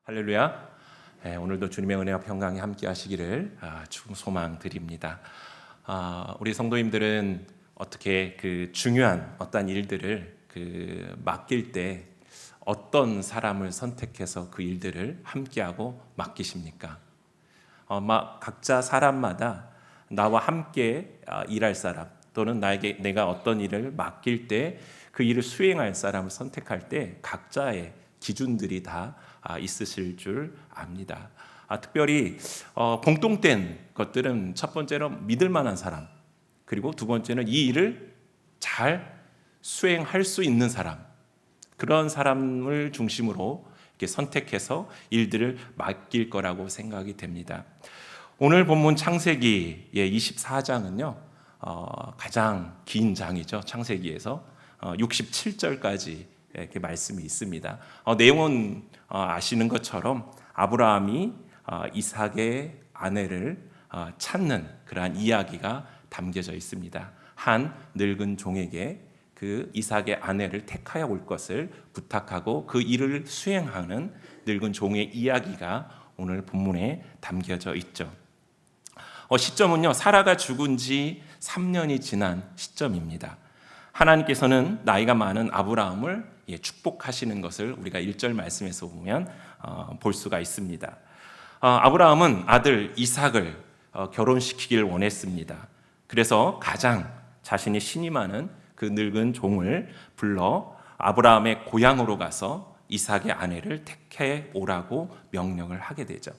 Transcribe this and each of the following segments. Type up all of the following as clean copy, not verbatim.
할렐루야. 오늘도 주님의 은혜와 평강이 함께 하시기를 소망 드립니다. 우리 성도님들은 어떻게 그 중요한 어떤 일들을 맡길 때 어떤 사람을 선택해서 그 일들을 함께하고 맡기십니까? 각자 사람마다 나와 함께 일할 사람 또는 내가 어떤 일을 맡길 때 그 일을 수행할 사람을 선택할 때 각자의 기준들이 다 있으실 줄 압니다. 특별히 공통된 것들은 첫 번째로 믿을 만한 사람, 그리고 두 번째는 이 일을 잘 수행할 수 있는 사람, 그런 사람을 중심으로 이렇게 선택해서 일들을 맡길 거라고 생각이 됩니다. 오늘 본문 창세기 24장은요 가장 긴 장이죠. 창세기에서 67절까지 이렇게 말씀이 있습니다. 내용은 아시는 것처럼 아브라함이 이삭의 아내를 찾는 그러한 이야기가 담겨져 있습니다. 한 늙은 종에게 그 이삭의 아내를 택하여 올 것을 부탁하고 그 일을 수행하는 늙은 종의 이야기가 오늘 본문에 담겨져 있죠. 시점은요, 사라가 죽은 지 3년이 지난 시점입니다. 하나님께서는 나이가 많은 아브라함을 축복하시는 것을 우리가 1절 말씀에서 보면 볼 수가 있습니다. 아브라함은 아들 이삭을 결혼시키기를 원했습니다. 그래서 가장 자신이 신임하는 그 늙은 종을 불러 아브라함의 고향으로 가서 이삭의 아내를 택해 오라고 명령을 하게 되죠.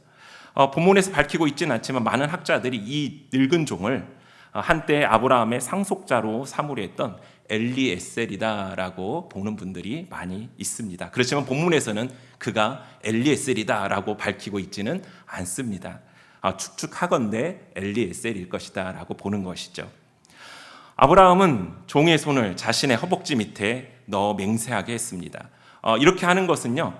본문에서 밝히고 있지는 않지만 많은 학자들이 이 늙은 종을 한때 아브라함의 상속자로 삼으려 했던 엘리에셀이다라고 보는 분들이 많이 있습니다. 그렇지만 본문에서는 그가 엘리에셀이다라고 밝히고 있지는 않습니다. 축축하건대 엘리에셀일 것이다라고 보는 것이죠. 아브라함은 종의 손을 자신의 허벅지 밑에 넣어 맹세하게 했습니다. 이렇게 하는 것은요,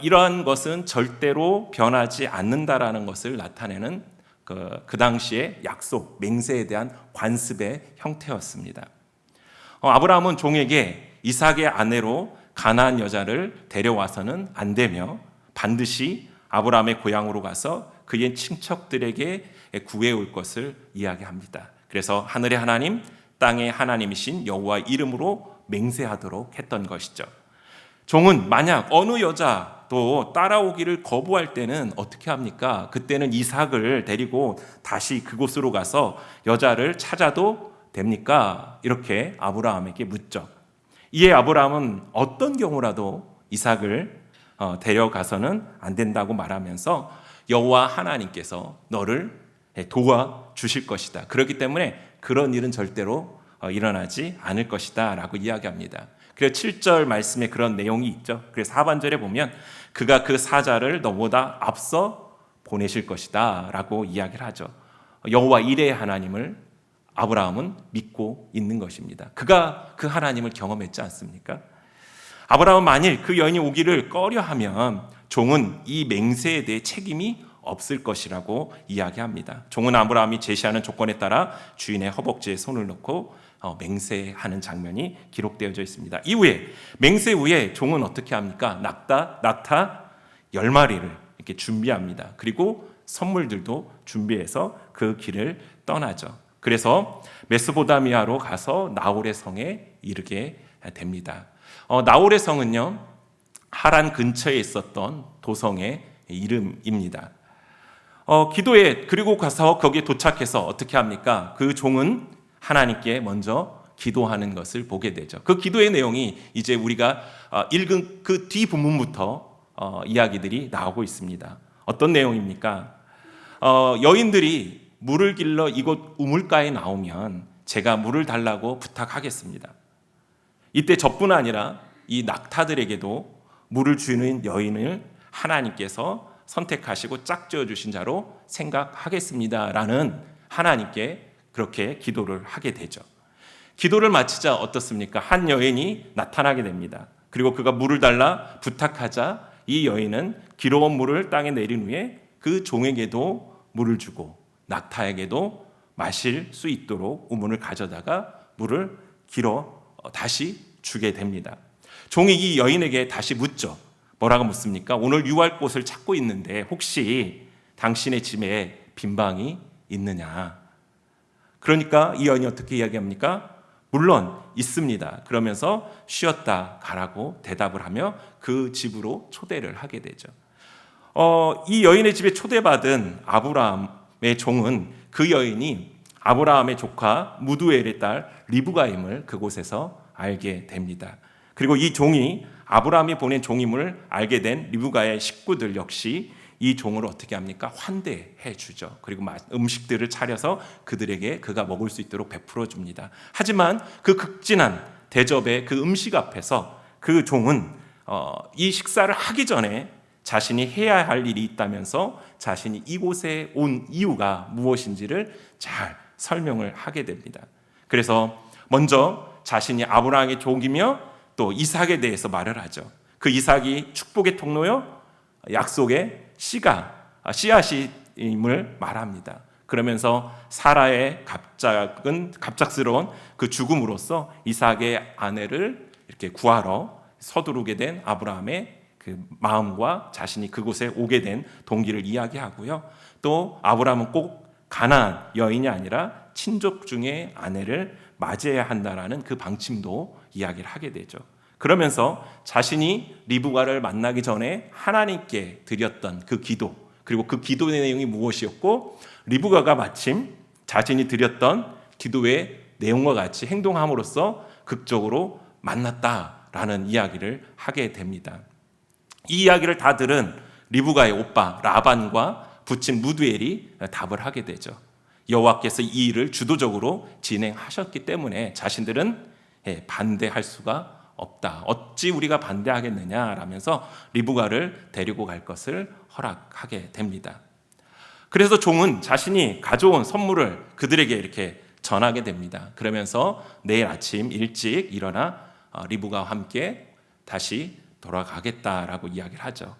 이러한 것은 절대로 변하지 않는다라는 것을 나타내는 그 당시의 약속, 맹세에 대한 관습의 형태였습니다. 아브라함은 종에게 이삭의 아내로 가나안 여자를 데려와서는 안 되며 반드시 아브라함의 고향으로 가서 그의 친척들에게 구해올 것을 이야기합니다. 그래서 하늘의 하나님, 땅의 하나님이신 여호와 이름으로 맹세하도록 했던 것이죠. 종은 만약 어느 여자도 따라오기를 거부할 때는 어떻게 합니까? 그때는 이삭을 데리고 다시 그곳으로 가서 여자를 찾아도 됩니까? 이렇게 아브라함에게 묻죠. 이에 아브라함은 어떤 경우라도 이삭을 데려가서는 안 된다고 말하면서 여호와 하나님께서 너를 도와주실 것이다. 그렇기 때문에 그런 일은 절대로 일어나지 않을 것이다 라고 이야기합니다. 그래서 7절 말씀에 그런 내용이 있죠. 그래서 하반절에 보면 그가 그 사자를 너보다 앞서 보내실 것이다 라고 이야기를 하죠. 여호와 이레의 하나님을 아브라함은 믿고 있는 것입니다. 그가 그 하나님을 경험했지 않습니까? 아브라함은 만일 그 여인이 오기를 꺼려하면 종은 이 맹세에 대해 책임이 없을 것이라고 이야기합니다. 종은 아브라함이 제시하는 조건에 따라 주인의 허벅지에 손을 넣고 맹세하는 장면이 기록되어져 있습니다. 이후에 맹세 후에 종은 어떻게 합니까? 낙타 10마리를 이렇게 준비합니다. 그리고 선물들도 준비해서 그 길을 떠나죠. 그래서 메소포타미아로 가서 나홀의 성에 이르게 됩니다. 나홀의 성은요, 하란 근처에 있었던 도성의 이름입니다. 그리고 가서 거기에 도착해서 어떻게 합니까? 그 종은 하나님께 먼저 기도하는 것을 보게 되죠. 그 기도의 내용이 이제 우리가 읽은 그 뒤 부분부터 이야기들이 나오고 있습니다. 어떤 내용입니까? 여인들이 물을 길러 이곳 우물가에 나오면 제가 물을 달라고 부탁하겠습니다. 이때 저뿐 아니라 이 낙타들에게도 물을 주는 여인을 하나님께서 선택하시고 짝지어 주신 자로 생각하겠습니다라는 하나님께 그렇게 기도를 하게 되죠. 기도를 마치자 어떻습니까? 한 여인이 나타나게 됩니다. 그리고 그가 물을 달라 부탁하자 이 여인은 기러온 물을 땅에 내린 후에 그 종에게도 물을 주고 낙타에게도 마실 수 있도록 우문을 가져다가 물을 길어 다시 주게 됩니다. 종이 이 여인에게 다시 묻죠. 뭐라고 묻습니까? 오늘 유할 곳을 찾고 있는데 혹시 당신의 집에 빈방이 있느냐? 그러니까 이 여인이 어떻게 이야기합니까? 물론 있습니다. 그러면서 쉬었다 가라고 대답을 하며 그 집으로 초대를 하게 되죠. 이 여인의 집에 초대받은 아브라함의 종은 그 여인이 아브라함의 조카 무두엘의 딸 리브가임을 그곳에서 알게 됩니다. 그리고 이 종이 아브라함이 보낸 종임을 알게 된 리브가의 식구들 역시 이 종을 어떻게 합니까? 환대해 주죠. 그리고 음식들을 차려서 그들에게 그가 먹을 수 있도록 베풀어 줍니다. 하지만 그 극진한 대접의 그 음식 앞에서 그 종은 이 식사를 하기 전에 자신이 해야 할 일이 있다면서 자신이 이곳에 온 이유가 무엇인지를 잘 설명을 하게 됩니다. 그래서 먼저 자신이 아브라함의 종이며 또 이삭에 대해서 말을 하죠. 그 이삭이 축복의 통로요, 약속의 씨앗임을 말합니다. 그러면서 사라의 갑작스러운 그 죽음으로써 이삭의 아내를 이렇게 구하러 서두르게 된 아브라함의 그 마음과 자신이 그곳에 오게 된 동기를 이야기하고요. 또 아브라함은 꼭 가나안 여인이 아니라 친족 중의 아내를 맞이해야 한다라는 그 방침도 이야기를 하게 되죠. 그러면서 자신이 리브가를 만나기 전에 하나님께 드렸던 그 기도, 그리고 그 기도의 내용이 무엇이었고 리브가가 마침 자신이 드렸던 기도의 내용과 같이 행동함으로써 극적으로 만났다라는 이야기를 하게 됩니다. 이 이야기를 다 들은 리브가의 오빠 라반과 부친 무두엘이 답을 하게 되죠. 여호와께서 이 일을 주도적으로 진행하셨기 때문에 자신들은 반대할 수가 없다. 어찌 우리가 반대하겠느냐라면서 리브가를 데리고 갈 것을 허락하게 됩니다. 그래서 종은 자신이 가져온 선물을 그들에게 이렇게 전하게 됩니다. 그러면서 내일 아침 일찍 일어나 리브가와 함께 다시 돌아가겠다라고 이야기를 하죠.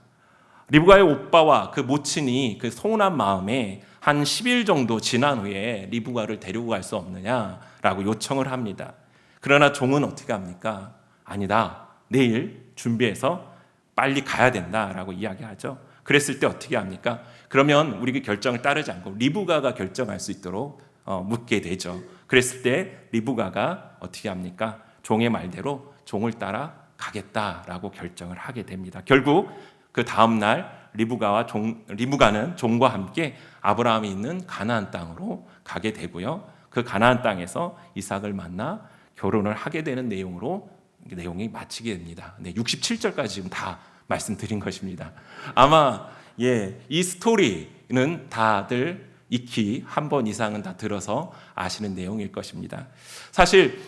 리브가의 오빠와 그 모친이 그 서운한 마음에 한 10일 정도 지난 후에 리브가를 데리고 갈 수 없느냐라고 요청을 합니다. 그러나 종은 어떻게 합니까? 아니다. 내일 준비해서 빨리 가야 된다라고 이야기하죠. 그랬을 때 어떻게 합니까? 그러면 우리 결정을 따르지 않고 리브가가 결정할 수 있도록 묻게 되죠. 그랬을 때 리브가가 어떻게 합니까? 종의 말대로 종을 따라 가겠다라고 결정을 하게 됩니다. 결국 그 다음 날 리브가는 종과 함께 아브라함이 있는 가나안 땅으로 가게 되고요. 그 가나안 땅에서 이삭을 만나 결혼을 하게 되는 내용이 마치게 됩니다. 네, 67절까지 지금 다 말씀드린 것입니다. 아마 이 스토리는 다들 익히 한 번 이상은 다 들어서 아시는 내용일 것입니다. 사실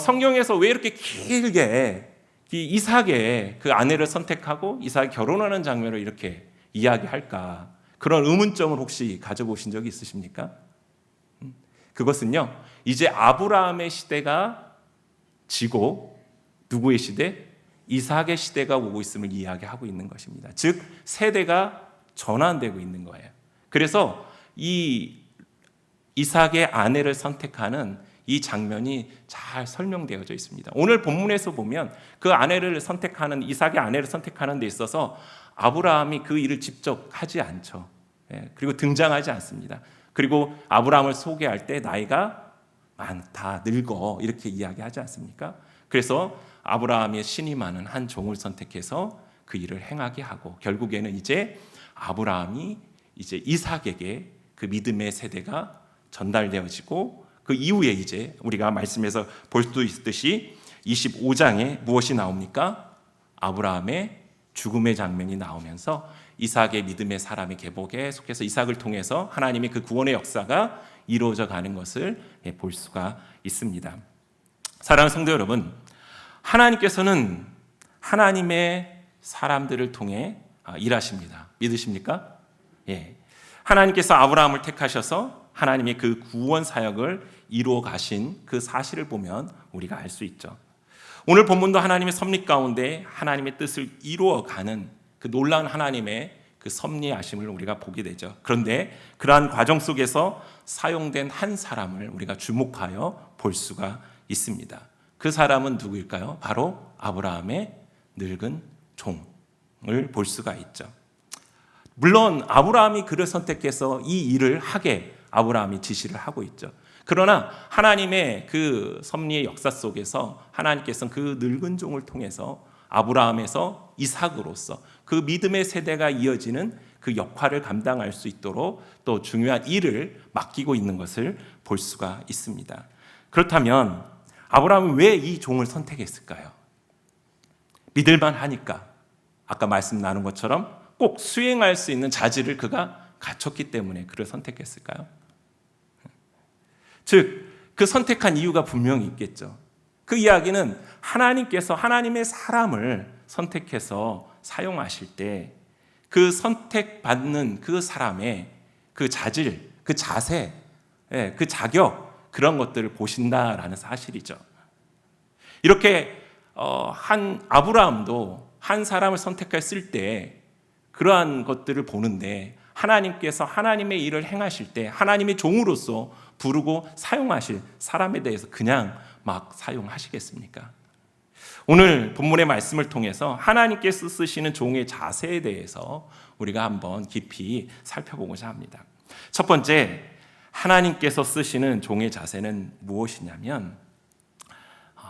성경에서 왜 이렇게 길게 이삭의 그 아내를 선택하고 이삭이 결혼하는 장면을 이렇게 이야기할까? 그런 의문점을 혹시 가져보신 적이 있으십니까? 그것은요, 이제 아브라함의 시대가 지고 누구의 시대? 이삭의 시대가 오고 있음을 이야기하고 있는 것입니다. 즉 세대가 전환되고 있는 거예요. 그래서 이 이삭의 아내를 선택하는 이 장면이 잘 설명되어져 있습니다. 오늘 본문에서 보면 그 이삭의 아내를 선택하는 데 있어서 아브라함이 그 일을 직접 하지 않죠. 그리고 등장하지 않습니다. 그리고 아브라함을 소개할 때 나이가 많다, 늙어 이렇게 이야기하지 않습니까? 그래서 아브라함의 신이 많은 한 종을 선택해서 그 일을 행하게 하고 결국에는 이제 아브라함이 이제 이삭에게 그 믿음의 세대가 전달되어지고 그 이후에 이제 우리가 말씀에서 볼 수 있듯이 25장에 무엇이 나옵니까? 아브라함의 죽음의 장면이 나오면서 이삭의 믿음의 사람의 계복에 속해서 이삭을 통해서 하나님의 그 구원의 역사가 이루어져 가는 것을 볼 수가 있습니다. 사랑하는 성도 여러분, 하나님께서는 하나님의 사람들을 통해 일하십니다. 믿으십니까? 하나님께서 아브라함을 택하셔서 하나님의 그 구원 사역을 이루어 가신 그 사실을 보면 우리가 알 수 있죠. 오늘 본문도 하나님의 섭리 가운데 하나님의 뜻을 이루어가는 그 놀라운 하나님의 그 섭리하심을 우리가 보게 되죠. 그런데 그러한 과정 속에서 사용된 한 사람을 우리가 주목하여 볼 수가 있습니다. 그 사람은 누구일까요? 바로 아브라함의 늙은 종, 볼 수가 있죠. 물론 아브라함이 그를 선택해서 이 일을 하게 아브라함이 지시를 하고 있죠. 그러나 하나님의 그 섭리의 역사 속에서 하나님께서는 그 늙은 종을 통해서 아브라함에서 이삭으로서 그 믿음의 세대가 이어지는 그 역할을 감당할 수 있도록 또 중요한 일을 맡기고 있는 것을 볼 수가 있습니다. 그렇다면 아브라함은 왜 이 종을 선택했을까요? 믿을만 하니까, 아까 말씀 나눈 것처럼 꼭 수행할 수 있는 자질을 그가 갖췄기 때문에 그를 선택했을까요? 즉, 그 선택한 이유가 분명히 있겠죠. 그 이야기는 하나님께서 하나님의 사람을 선택해서 사용하실 때 그 선택받는 그 사람의 그 자질, 그 자세, 그 자격, 그런 것들을 보신다라는 사실이죠. 이렇게 한 아브라함도 한 사람을 선택했을 때 그러한 것들을 보는데 하나님께서 하나님의 일을 행하실 때 하나님의 종으로서 부르고 사용하실 사람에 대해서 그냥 막 사용하시겠습니까? 오늘 본문의 말씀을 통해서 하나님께서 쓰시는 종의 자세에 대해서 우리가 한번 깊이 살펴보고자 합니다. 첫 번째, 하나님께서 쓰시는 종의 자세는 무엇이냐면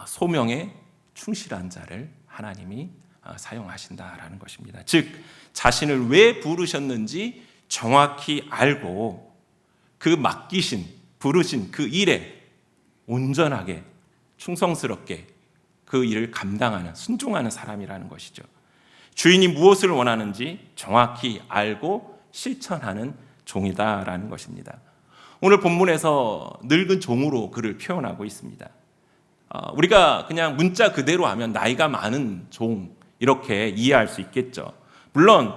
소명에 충실한 자를 하나님이 사용하신다라는 것입니다. 즉 자신을 왜 부르셨는지 정확히 알고 그 맡기신 부르신 그 일에 온전하게 충성스럽게 그 일을 감당하는 순종하는 사람이라는 것이죠. 주인이 무엇을 원하는지 정확히 알고 실천하는 종이다라는 것입니다. 오늘 본문에서 늙은 종으로 그를 표현하고 있습니다. 우리가 그냥 문자 그대로 하면 나이가 많은 종 이렇게 이해할 수 있겠죠. 물론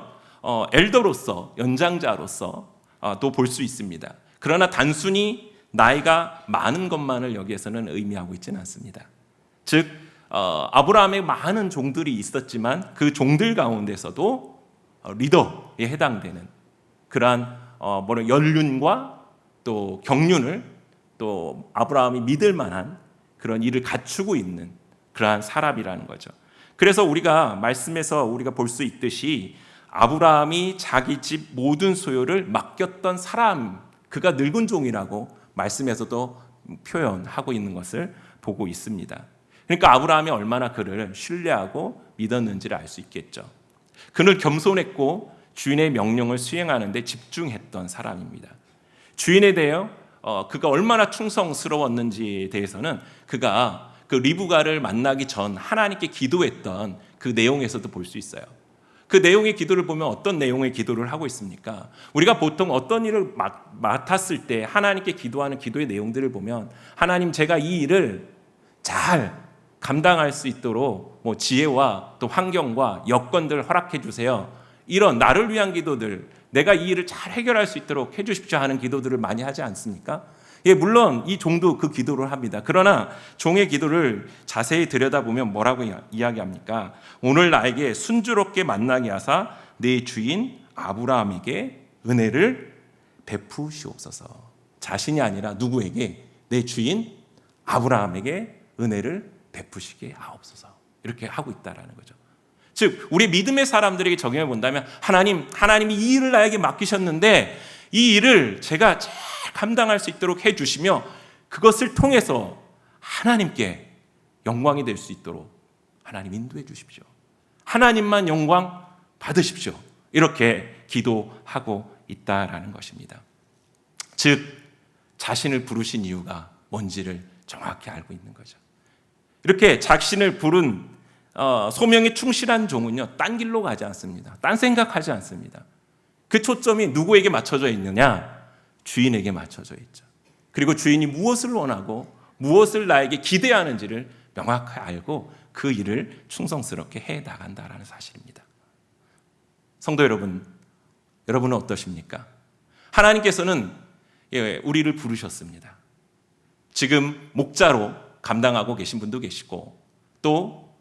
엘더로서 연장자로서 또 볼 수 있습니다. 그러나 단순히 나이가 많은 것만을 여기에서는 의미하고 있지는 않습니다. 즉 아브라함의 많은 종들이 있었지만 그 종들 가운데서도 리더에 해당되는 그러한 연륜과 또 경륜을 또 아브라함이 믿을 만한 그런 일을 갖추고 있는 그러한 사람이라는 거죠. 그래서 우리가 말씀에서 우리가 볼 수 있듯이 아브라함이 자기 집 모든 소유를 맡겼던 사람, 그가 늙은 종이라고 말씀에서도 표현하고 있는 것을 보고 있습니다. 그러니까 아브라함이 얼마나 그를 신뢰하고 믿었는지를 알 수 있겠죠. 그는 겸손했고 주인의 명령을 수행하는 데 집중했던 사람입니다. 주인에 대해 그가 얼마나 충성스러웠는지에 대해서는 그가 그 리브가를 만나기 전 하나님께 기도했던 그 내용에서도 볼 수 있어요. 그 내용의 기도를 보면 어떤 내용의 기도를 하고 있습니까? 우리가 보통 어떤 일을 맡았을 때 하나님께 기도하는 기도의 내용들을 보면 하나님, 제가 이 일을 잘 감당할 수 있도록 지혜와 또 환경과 여건들을 허락해 주세요. 이런 나를 위한 기도들, 내가 이 일을 잘 해결할 수 있도록 해 주십시오 하는 기도들을 많이 하지 않습니까? 예, 물론 이 종도 그 기도를 합니다. 그러나 종의 기도를 자세히 들여다보면 뭐라고 이야기합니까? 오늘 나에게 순조롭게 만나게 하사 내 주인 아브라함에게 은혜를 베푸시옵소서. 자신이 아니라 누구에게? 내 주인 아브라함에게 은혜를 베푸시게 하옵소서. 이렇게 하고 있다라는 거죠. 즉 우리 믿음의 사람들에게 적용해 본다면 하나님이 이 일을 나에게 맡기셨는데 이 일을 제가 잘 감당할 수 있도록 해주시며 그것을 통해서 하나님께 영광이 될 수 있도록 하나님 인도해 주십시오. 하나님만 영광 받으십시오. 이렇게 기도하고 있다라는 것입니다. 즉 자신을 부르신 이유가 뭔지를 정확히 알고 있는 거죠. 이렇게 자신을 부른 소명에 충실한 종은요, 딴 길로 가지 않습니다. 딴 생각하지 않습니다. 그 초점이 누구에게 맞춰져 있느냐? 주인에게 맞춰져 있죠. 그리고 주인이 무엇을 원하고 무엇을 나에게 기대하는지를 명확히 알고 그 일을 충성스럽게 해 나간다라는 사실입니다. 성도 여러분, 여러분은 어떠십니까? 하나님께서는 우리를 부르셨습니다. 지금 목자로 감당하고 계신 분도 계시고 또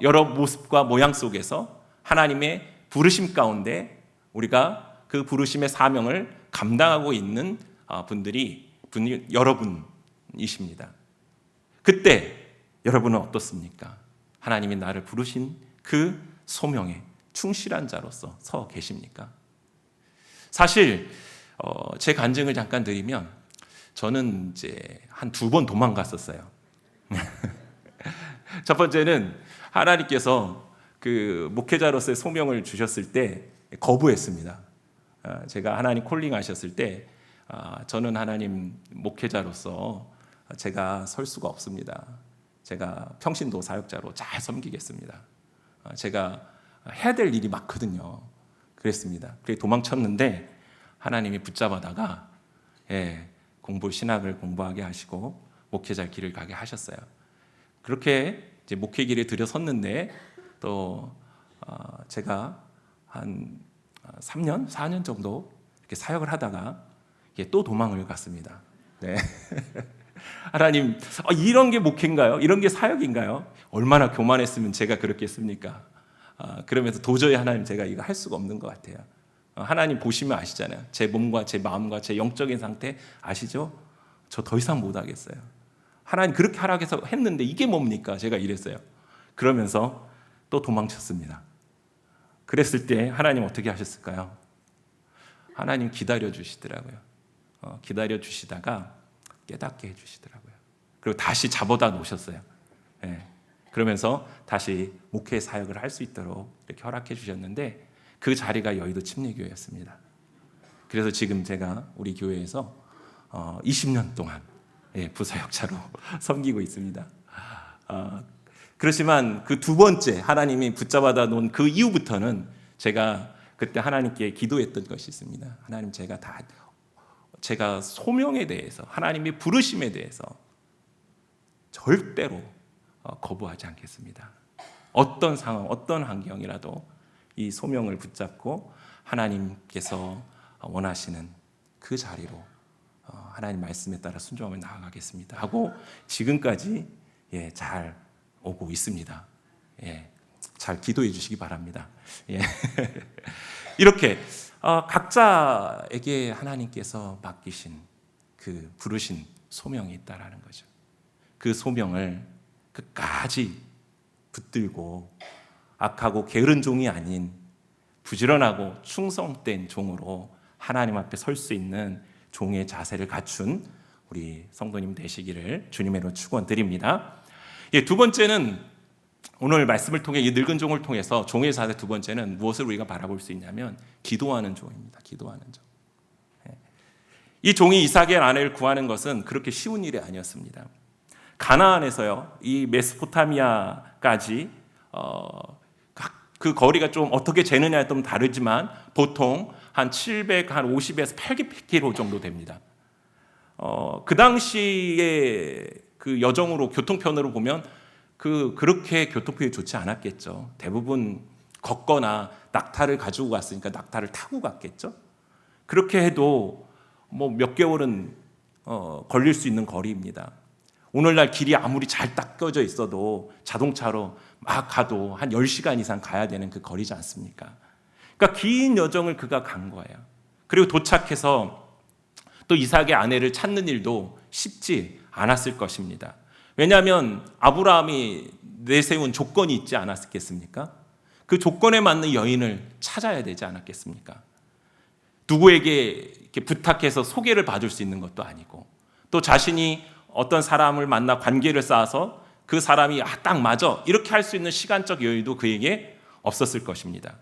여러 모습과 모양 속에서 하나님의 부르심 가운데 우리가 그 부르심의 사명을 감당하고 있는 분들이 여러분이십니다. 그때 여러분은 어떻습니까? 하나님이 나를 부르신 그 소명에 충실한 자로서 서 계십니까? 사실 제 간증을 잠깐 드리면 저는 이제 한 2번 도망갔었어요. 첫 번째는 하나님께서 그 목회자로서의 소명을 주셨을 때 거부했습니다. 제가 하나님 콜링하셨을 때 저는 하나님 목회자로서 제가 설 수가 없습니다. 제가 평신도 사역자로 잘 섬기겠습니다. 제가 해야 될 일이 많거든요. 그랬습니다. 그래서 도망쳤는데 하나님이 붙잡아다가 신학을 공부하게 하시고 목회자 길을 가게 하셨어요. 그렇게 이제 목회 길에 들여섰는데 또 제가 한 3년, 4년 정도 이렇게 사역을 하다가 또 도망을 갔습니다. 네. 하나님, 이런 게 목회인가요? 이런 게 사역인가요? 얼마나 교만했으면 제가 그렇겠습니까? 그러면서 도저히 하나님 제가 이거 할 수가 없는 것 같아요. 하나님 보시면 아시잖아요. 제 몸과 제 마음과 제 영적인 상태 아시죠? 저 더 이상 못 하겠어요. 하나님 그렇게 하라고 해서 했는데 이게 뭡니까? 제가 이랬어요. 그러면서 또 도망쳤습니다. 그랬을 때 하나님 어떻게 하셨을까요? 하나님 기다려 주시더라고요. 기다려 주시다가 깨닫게 해주시더라고요. 그리고 다시 잡아다 놓으셨어요. 그러면서 다시 목회 사역을 할 수 있도록 이렇게 허락해 주셨는데 그 자리가 여의도 침례교회였습니다. 그래서 지금 제가 우리 교회에서 20년 동안 부사역자로 섬기고 있습니다. 그렇지만 그 2번째 하나님이 붙잡아다 놓은 그 이후부터는 제가 그때 하나님께 기도했던 것이 있습니다. 하나님 제가 소명에 대해서 하나님의 부르심에 대해서 절대로 거부하지 않겠습니다. 어떤 상황, 어떤 환경이라도 이 소명을 붙잡고 하나님께서 원하시는 그 자리로 하나님 말씀에 따라 순종하며 나아가겠습니다 하고 지금까지 잘 오고 있습니다. 잘 기도해 주시기 바랍니다. 이렇게 각자에게 하나님께서 맡기신 그 부르신 소명이 있다라는 거죠. 그 소명을 끝까지 붙들고 악하고 게으른 종이 아닌 부지런하고 충성된 종으로 하나님 앞에 설 수 있는 종의 자세를 갖춘 우리 성도님 되시기를 주님으로 축원드립니다. 2번째는 오늘 말씀을 통해 이 늙은 종을 통해서 종의 자세 2번째는 무엇을 우리가 바라볼 수 있냐면 기도하는 종입니다. 기도하는 종. 이 종이 이삭의 아내를 구하는 것은 그렇게 쉬운 일이 아니었습니다. 가나안에서요, 이 메소포타미아까지 그 거리가 좀 어떻게 재느냐에 좀 다르지만 보통 한 50에서 800km 정도 됩니다. 그 당시에 그 여정으로 교통편으로 보면 그렇게 교통편이 좋지 않았겠죠. 대부분 걷거나 낙타를 가지고 갔으니까 낙타를 타고 갔겠죠. 그렇게 해도 뭐 몇 개월은 걸릴 수 있는 거리입니다. 오늘날 길이 아무리 잘 닦여져 있어도 자동차로 막 가도 한 10시간 이상 가야 되는 그 거리지 않습니까? 그러니까 긴 여정을 그가 간 거예요. 그리고 도착해서 또 이삭의 아내를 찾는 일도 쉽지 않았을 것입니다. 왜냐하면 아브라함이 내세운 조건이 있지 않았겠습니까? 그 조건에 맞는 여인을 찾아야 되지 않았겠습니까? 누구에게 이렇게 부탁해서 소개를 받을 수 있는 것도 아니고 또 자신이 어떤 사람을 만나 관계를 쌓아서 그 사람이 딱 맞아 이렇게 할 수 있는 시간적 여유도 그에게 없었을 것입니다.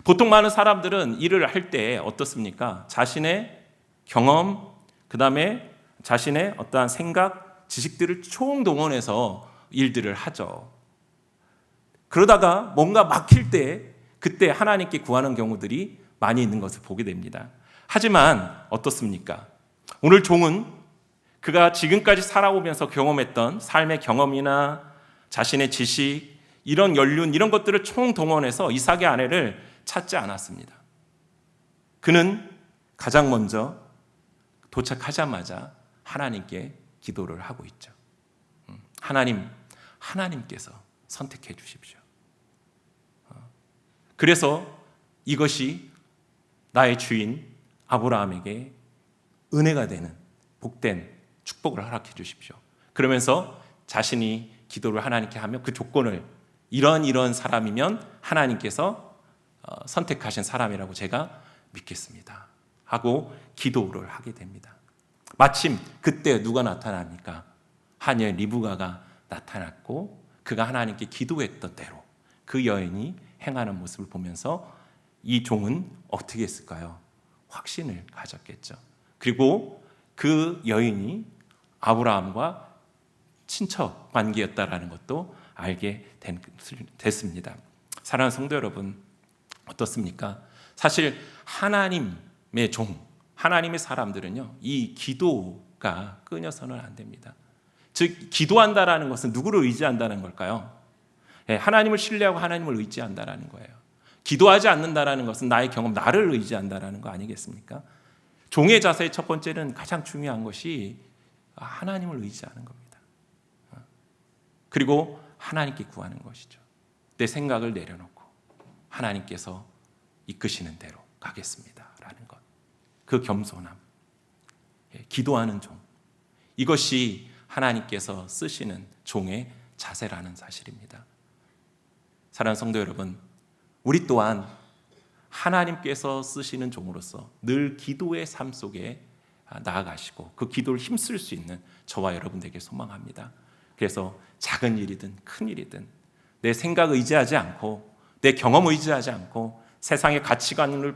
보통 많은 사람들은 일을 할 때 어떻습니까? 자신의 경험, 그 다음에 자신의 어떠한 생각, 지식들을 총동원해서 일들을 하죠. 그러다가 뭔가 막힐 때 그때 하나님께 구하는 경우들이 많이 있는 것을 보게 됩니다. 하지만 어떻습니까? 오늘 종은 그가 지금까지 살아오면서 경험했던 삶의 경험이나 자신의 지식, 이런 연륜, 이런 것들을 총동원해서 이삭의 아내를 찾지 않았습니다. 그는 가장 먼저 도착하자마자 하나님께 기도를 하고 있죠. 하나님께서 선택해 주십시오. 그래서 이것이 나의 주인 아브라함에게 은혜가 되는 복된 축복을 허락해 주십시오. 그러면서 자신이 기도를 하나님께 하며 그 조건을 이런 사람이면 하나님께서 선택하신 사람이라고 제가 믿겠습니다 하고 기도를 하게 됩니다. 마침 그때 누가 나타납니까? 하녀의 리브가가 나타났고 그가 하나님께 기도했던 대로 그 여인이 행하는 모습을 보면서 이 종은 어떻게 했을까요? 확신을 가졌겠죠. 그리고 그 여인이 아브라함과 친척 관계였다라는 것도 알게 됐습니다. 사랑하는 성도 여러분, 어떻습니까? 사실 하나님의 종, 하나님의 사람들은요, 이 기도가 끊어서는 안 됩니다. 즉 기도한다라는 것은 누구를 의지한다는 걸까요? 하나님을 신뢰하고 하나님을 의지한다라는 거예요. 기도하지 않는다라는 것은 나의 경험, 나를 의지한다라는 거 아니겠습니까? 종의 자세의 첫 번째는 가장 중요한 것이 하나님을 의지하는 겁니다. 그리고 하나님께 구하는 것이죠. 내 생각을 내려놓고 하나님께서 이끄시는 대로 가겠습니다라는 것. 그 겸손함, 기도하는 종, 이것이 하나님께서 쓰시는 종의 자세라는 사실입니다. 사랑하는 성도 여러분, 우리 또한 하나님께서 쓰시는 종으로서 늘 기도의 삶 속에 나아가시고 그 기도를 힘쓸 수 있는 저와 여러분 되길 소망합니다. 그래서 작은 일이든 큰 일이든 내 생각 의지하지 않고 내 경험 의지하지 않고 세상의 가치관을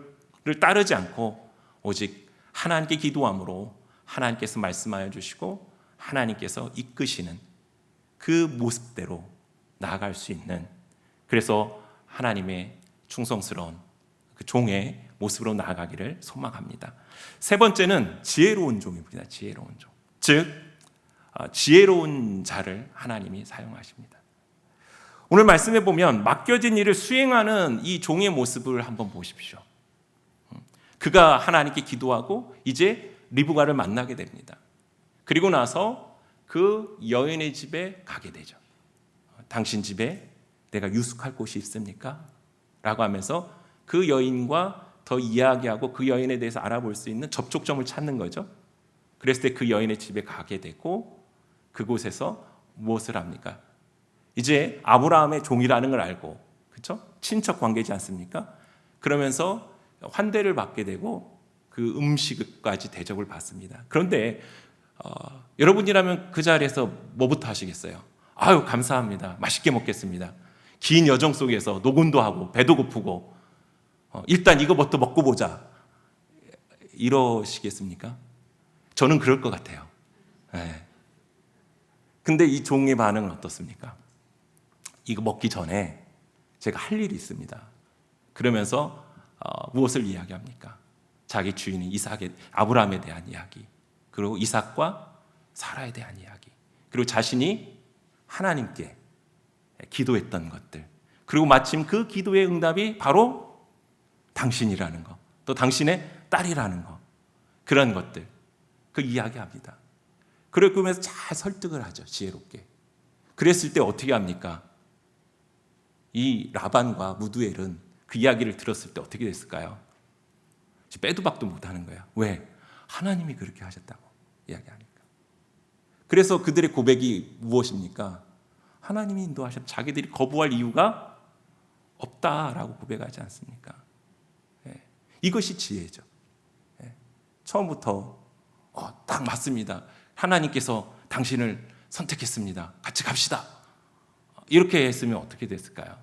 따르지 않고 오직 하나님께 기도함으로 하나님께서 말씀하여 주시고 하나님께서 이끄시는 그 모습대로 나아갈 수 있는, 그래서 하나님의 충성스러운 그 종의 모습으로 나아가기를 소망합니다. 세 번째는 지혜로운 종입니다. 지혜로운 종. 즉 지혜로운 자를 하나님이 사용하십니다. 오늘 말씀해 보면 맡겨진 일을 수행하는 이 종의 모습을 한번 보십시오. 그가 하나님께 기도하고 이제 리브가를 만나게 됩니다. 그리고 나서 그 여인의 집에 가게 되죠. 당신 집에 내가 유숙할 곳이 있습니까? 라고 하면서 그 여인과 더 이야기하고 그 여인에 대해서 알아볼 수 있는 접촉점을 찾는 거죠. 그랬을 때 그 여인의 집에 가게 되고 그곳에서 무엇을 합니까? 이제 아브라함의 종이라는 걸 알고, 그렇죠? 친척 관계지 않습니까? 그러면서 환대를 받게 되고 그 음식까지 대접을 받습니다. 그런데 여러분이라면 그 자리에서 뭐부터 하시겠어요? 아유, 감사합니다. 맛있게 먹겠습니다. 긴 여정 속에서 노곤도 하고 배도 고프고 일단 이거부터 먹고 보자, 이러시겠습니까? 저는 그럴 것 같아요. 네. 근데 이 종의 반응은 어떻습니까? 이거 먹기 전에 제가 할 일이 있습니다. 그러면서 무엇을 이야기합니까? 자기 주인인 아브라함에 대한 이야기, 그리고 이삭과 사라에 대한 이야기, 그리고 자신이 하나님께 기도했던 것들, 그리고 마침 그 기도의 응답이 바로 당신이라는 것, 또 당신의 딸이라는 것, 그런 것들, 그 이야기합니다. 그러면서 잘 설득을 하죠. 지혜롭게. 그랬을 때 어떻게 합니까? 이 라반과 무두엘은 그 이야기를 들었을 때 어떻게 됐을까요? 빼도 박도 못하는 거예요. 왜? 하나님이 그렇게 하셨다고 이야기하니까. 그래서 그들의 고백이 무엇입니까? 하나님이 인도하셨, 자기들이 거부할 이유가 없다라고 고백하지 않습니까? 이것이 지혜죠. 처음부터 딱 맞습니다. 하나님께서 당신을 선택했습니다. 같이 갑시다. 이렇게 했으면 어떻게 됐을까요?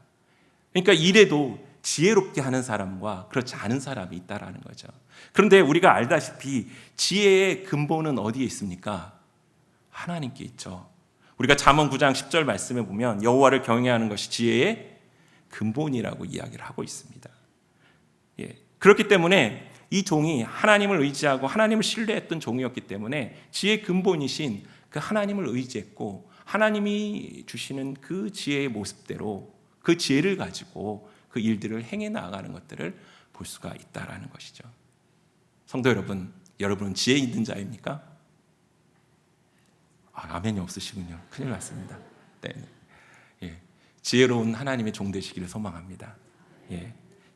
그러니까 이래도 지혜롭게 하는 사람과 그렇지 않은 사람이 있다라는 거죠. 그런데 우리가 알다시피 지혜의 근본은 어디에 있습니까? 하나님께 있죠. 우리가 잠언 9장 10절 말씀에 보면 여호와를 경외하는 것이 지혜의 근본이라고 이야기를 하고 있습니다. 그렇기 때문에 이 종이 하나님을 의지하고 하나님을 신뢰했던 종이었기 때문에 지혜의 근본이신 그 하나님을 의지했고, 하나님이 주시는 그 지혜의 모습대로 그 지혜를 가지고 그 일들을 행해 나가는 것들을 볼 수가 있다라는 것이죠. 성도 여러분, 여러분은 지혜 있는 자입니까? 아멘이 없으시군요. 큰일 났습니다. 네. 지혜로운 하나님의 종 되시기를 소망합니다.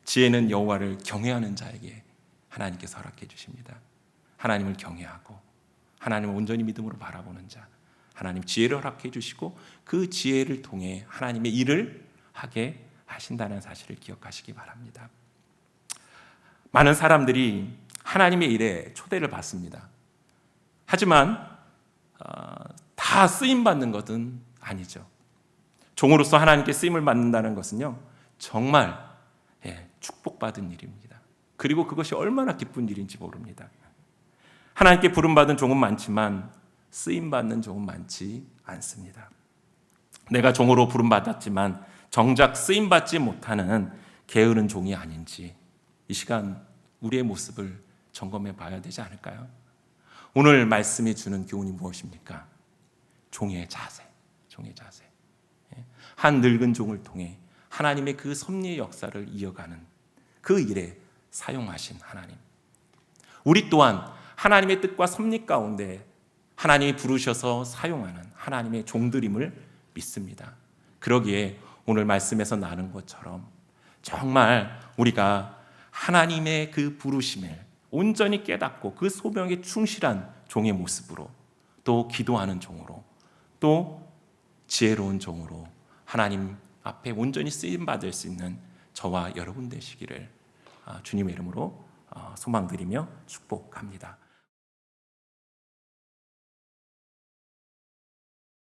지혜는 여호와를 경외하는 자에게 하나님께서 허락해 주십니다. 하나님을 경외하고 하나님을 온전히 믿음으로 바라보는 자, 하나님 지혜를 허락해 주시고 그 지혜를 통해 하나님의 일을 하게 하신다는 사실을 기억하시기 바랍니다. 많은 사람들이 하나님의 일에 초대를 받습니다. 하지만 다 쓰임 받는 것은 아니죠. 종으로서 하나님께 쓰임을 받는다는 것은요, 정말 축복받은 일입니다. 그리고 그것이 얼마나 기쁜 일인지 모릅니다. 하나님께 부름받은 종은 많지만 쓰임받는 종은 많지 않습니다. 내가 종으로 부름받았지만 정작 쓰임받지 못하는 게으른 종이 아닌지 이 시간 우리의 모습을 점검해 봐야 되지 않을까요? 오늘 말씀이 주는 교훈이 무엇입니까? 종의 자세, 종의 자세. 한 늙은 종을 통해 하나님의 그 섭리의 역사를 이어가는 그 일에 사용하신 하나님. 우리 또한 하나님의 뜻과 섭리 가운데 하나님이 부르셔서 사용하는 하나님의 종들임을 믿습니다. 그러기에 오늘 말씀에서 나눈 것처럼 정말 우리가 하나님의 그 부르심을 온전히 깨닫고 그 소명에 충실한 종의 모습으로, 또 기도하는 종으로, 또 지혜로운 종으로 하나님 앞에 온전히 쓰임받을 수 있는 저와 여러분 되시기를 주님의 이름으로 소망드리며 축복합니다.